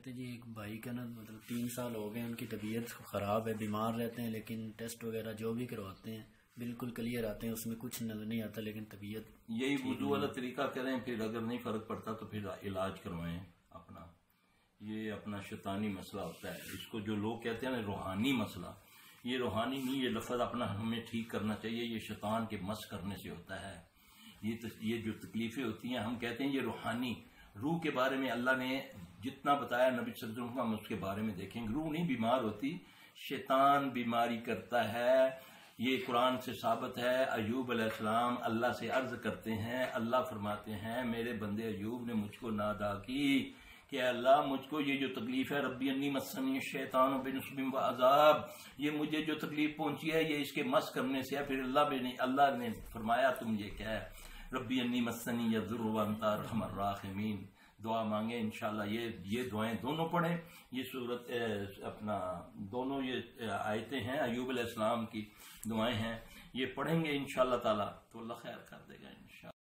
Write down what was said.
کہتے جی ایک بھائی کا نا مطلب 3 سال ہو گئے ان کی طبیعت خراب ہے، بیمار رہتے ہیں، لیکن ٹیسٹ وغیرہ جو بھی کرواتے ہیں بالکل کلیئر آتے ہیں، اس میں کچھ نظر نہیں آتا، لیکن طبیعت یہی وضو والا طریقہ کریں، پھر اگر نہیں فرق پڑتا تو پھر علاج کروائیں اپنا۔ یہ اپنا شیطانی مسئلہ ہوتا ہے، اس کو جو لوگ کہتے ہیں نا روحانی مسئلہ، یہ روحانی نہیں، یہ لفظ اپنا ہمیں ٹھیک کرنا چاہیے، یہ شیطان کے مس کرنے سے ہوتا ہے۔ یہ جو تکلیفیں ہوتی ہیں ہم کہتے ہیں یہ روحانی، روح کے بارے میں اللہ نے جتنا بتایا نبی صلی اللہ علیہ وسلم ہم اس کے بارے میں دیکھیں گے۔ روح نہیں بیمار ہوتی، شیطان بیماری کرتا ہے، یہ قرآن سے ثابت ہے۔ ایوب علیہ السلام اللہ سے عرض کرتے ہیں، اللہ فرماتے ہیں میرے بندے ایوب نے مجھ کو نادا کی کہ اللہ مجھ کو یہ جو تکلیف ہے، ربی انی مسنی الشیطان بنصب وعذاب، یہ مجھے جو تکلیف پہنچی ہے یہ اس کے مس کرنے سے ہے۔ پھر اللہ نے فرمایا تم یہ کیا ہے، ربی انی مسنی الضر وانت ارحم الراحمین۔ دعا مانگیں انشاءاللہ، یہ دعائیں دونوں پڑھیں، یہ سورت اپنا دونوں یہ آیتیں ہیں ایوب علیہ السلام کی دعائیں ہیں، یہ پڑھیں گے انشاءاللہ تعالی تو اللہ خیر کر دے گا انشاءاللہ۔